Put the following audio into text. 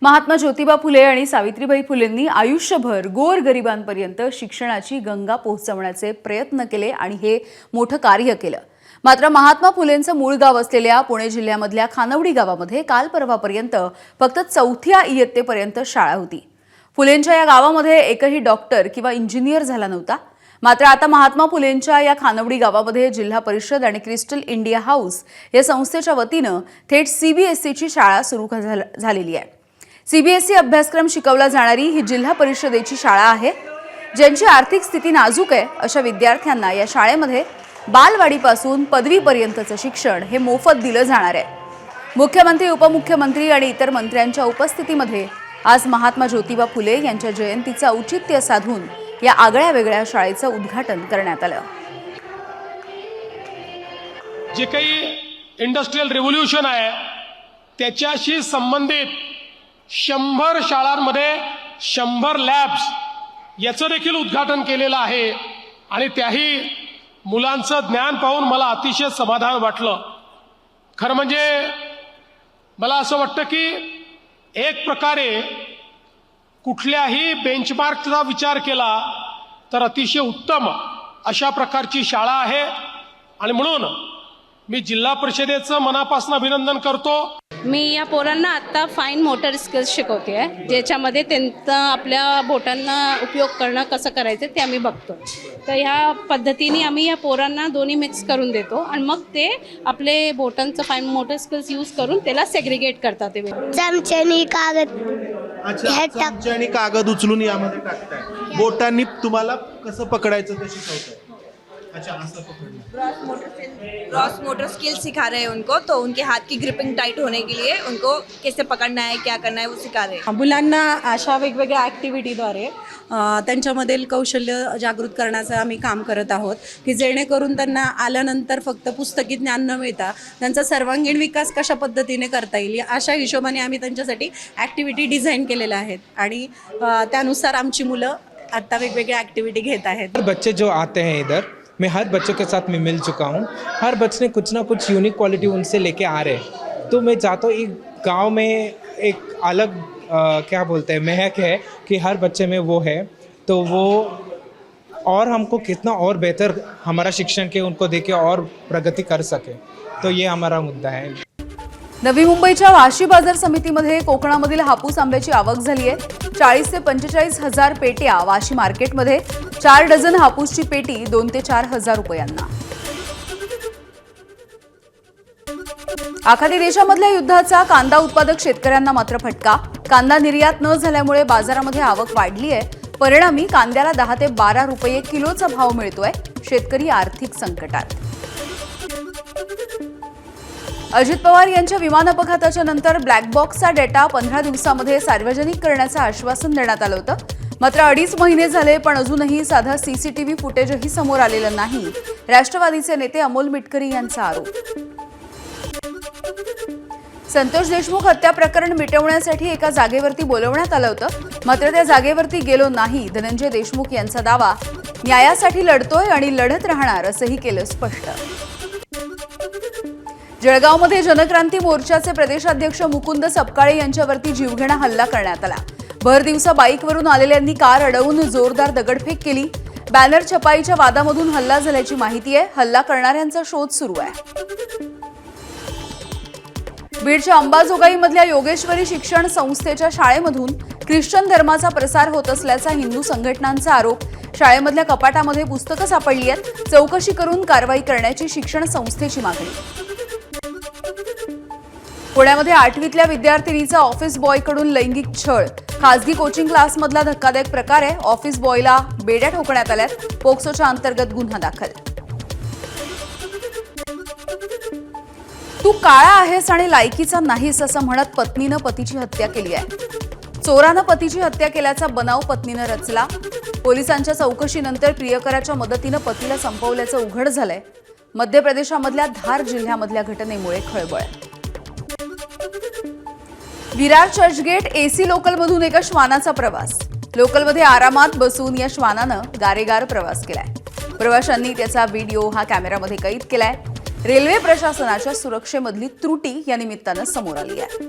महात्मा ज्योतिबा फुले आणि सावित्रीबाई फुलेंनी आयुष्यभर गोरगरिबांपर्यंत शिक्षणाची गंगा पोहोचवण्याचे प्रयत्न केले आणि हे मोठं कार्य केलं। मात्र महात्मा फुलेंचं मूळ गाव असलेल्या पुणे जिल्ह्यामधल्या खानवडी गावामध्ये काल परवापर्यंत फक्त 4थ्या इयत्तेपर्यंत शाळा होती। फुलेंच्या या गावामध्ये एकही डॉक्टर किंवा इंजिनियर झाला नव्हता। मात्र आता महात्मा फुलेंच्या या खानवडी गावामध्ये जिल्हा परिषद आणि क्रिस्टल इंडिया हाऊस या संस्थेच्या वतीनं थेट सीबीएसईची शाळा सुरू झालेली आहे। सीबीएसई अभ्यासक्रम शिकवला जाणारी ही जिल्हा परिषदेची शाळा आहे। ज्यांची आर्थिक स्थिती नाजूक आहे अशा विद्यार्थ्यांना या शाळेमध्ये बालवाडीपासून पदवीपर्यंतचं शिक्षण हे मोफत दिलं जाणार आहे। मुख्यमंत्री, उपमुख्यमंत्री आणि इतर मंत्र्यांच्या उपस्थितीमध्ये आज महात्मा ज्योतिबा फुले यांच्या जयंतीचं औचित्य साधून या आगळ्या वेगळ्या शाळेचं उद्घाटन करण्यात आलं। जे काही इंडस्ट्रियल रिव्होल्यूशन आहे त्याच्याशी संबंधित 100 शाळांमध्ये 100 लॅब्स याचं देखील उद्घाटन केलेलं आहे आणि त्याही मुलांचं ज्ञान पाहून मला अतिशय समाधान वाटलं। खरं म्हणजे मला असं वाटतं की एक प्रकारे कुठल्याही बेंचमार्कचा विचार केला तर अतिशय उत्तम अशा प्रकारची शाळा आहे आणि म्हणून मी जिल्हा परिषदेचं मनापासून अभिनंदन करतो। मी या पोरांना आता फाईन मोटर स्किल्स शिकवते आहे, ज्याच्यामध्ये त्यांचा आपल्या बोटांना उपयोग करणं कसं करायचं ते आम्ही बघतो। तर ह्या पद्धतीने आम्ही या पोरांना दोन्ही मिक्स करून देतो आणि मग ते आपले बोटांचं फाईन मोटर स्किल्स यूज करून त्याला सेग्रिगेट करतात। ते चमच्यानी कागद चमच्यानी कागद उचलून यामध्ये टाकताय, बोटांनी तुम्हाला कसं पकडायचं ते शिकवताय। अच्छा, असं पकडलं। क्रॉस मोटर स्किल सिखा रहे हैं उनको, तो उनके हाथ की ग्रिपिंग टाइट होने के लिए उनको कैसे पकड़ना है, क्या करना है वो सिखा रहे हैं। मुलांना अशा वेगवेगळ्या ॲक्टिव्हिटीद्वारे त्यांच्यामधील कौशल्य जागृत करण्याचं आम्ही काम करत आहोत की जेणेकरून त्यांना आल्यानंतर फक्त पुस्तकी ज्ञान न मिळता त्यांचा सर्वांगीण विकास कशा पद्धतीने करता येईल अशा हिशोबाने आम्ही त्यांच्यासाठी ॲक्टिव्हिटी डिझाईन केलेल्या आहेत आणि त्यानुसार आमची मुलं आता वेगवेगळ्या ॲक्टिव्हिटी घेत आहेत। बच्चे जो आते हैं इधर, मैं हर बच्चों के साथ मैं मिल चुका हूँ। हर बच्चे कुछ ना कुछ यूनिक क्वालिटी उनसे लेके आ रहे हैं। तो मैं चाहता हूँ एक गांव में एक अलग क्या बोलते हैं महक है कि हर बच्चे में वो है, तो वो और हमको कितना और बेहतर हमारा शिक्षण के उनको देके और प्रगति कर सके, तो ये हमारा मुद्दा है। नवी मुंबईच्या वाशी बाजार समितीमध्ये कोकणामधील हापूस आंब्याची आवक झाली आहे। 40 ते 45 हजार पेट्या वाशी मार्केटमध्ये, 4 डझन हापूसची पेटी 2 ते 4 हजार रुपयांना। आखाती देशामधल्या युद्धाचा कांदा उत्पादक शेतकऱ्यांना मात्र फटका। कांदा निर्यात न झाल्यामुळे बाजारामध्ये आवक वाढली आहे। परिणामी कांद्याला 10 ते 12 रुपये किलोचा भाव मिळतोय। शेतकरी आर्थिक संकटात। अजित पवार यांच्या विमान अपघाताच्या नंतर ब्लॅक बॉक्सचा डेटा 15 दिवसांमध्ये सार्वजनिक करण्याचं आश्वासन देण्यात आलं होतं। मात्र 2.5 महिने झाले पण अजूनही साधा सीसीटीव्ही फुटेजही समोर आलेलं नाही। राष्ट्रवादीचे नेते अमोल मिटकरी यांचा आरोप। संतोष देशमुख हत्या प्रकरण मिटवण्यासाठी एका जागेवरती बोलवण्यात आलं होतं, मात्र त्या जागेवरती गेलो नाही। धनंजय देशमुख यांचा दावा, न्यायासाठी लढतोय आणि लढत राहणार असंही केलं स्पष्ट। जळगावमध्ये जनक्रांती मोर्चाचे प्रदेशाध्यक्ष मुकुंद सपकाळे यांच्यावरती जीवघेणा हल्ला करण्यात आला। भर दिवसा बाईकवरून आलेल्यांनी कार अडवून जोरदार दगडफेक केली। बॅनर छपाईच्या वादामधून हल्ला झाल्याची माहिती आहे। हल्ला करणाऱ्यांचा शोध सुरू आहे। बीडच्या अंबाजोगाईमधल्या योगेश्वरी शिक्षण संस्थेच्या शाळेमधून ख्रिश्चन धर्माचा प्रसार होत असल्याचा हिंदू संघटनांचा आरोप। शाळेमधल्या कपाटामध्ये पुस्तकं सापडली आहेत। चौकशी करून कारवाई करण्याची शिक्षण संस्थेची मागणी। पुण्यामध्ये 8वीतल्या विद्यार्थिनीचा ऑफिस बॉयकडून लैंगिक छळ। खासगी कोचिंग क्लासमधला धक्कादायक प्रकार आहे। ऑफिस बॉयला बेड्या ठोकण्यात आल्यात। पोक्सोच्या अंतर्गत गुन्हा दाखल। तू काळा आहेस आणि लायकीचा नाहीस असं म्हणत पत्नीनं पतीची हत्या केली आहे। चोरानं पतीची हत्या केल्याचा बनाव पत्नीनं रचला। पोलिसांच्या चौकशीनंतर प्रियकराच्या मदतीनं पतीला संपवल्याचं उघड झालंय। मध्य प्रदेशामधल्या धार जिल्ह्यामधल्या घटनेमुळे खळबळ। विरार चर्चगेट एसी लोकलमधून एका श्वानाचा प्रवास। लोकलमध्ये आरामात बसून या श्वानानं गारेगार प्रवास केलाय। प्रवाशांनी त्याचा व्हिडिओ हा कॅमेरामध्ये कैद केलाय। रेल्वे प्रशासनाच्या सुरक्षेमधली त्रुटी या निमित्तानं समोर आली आहे।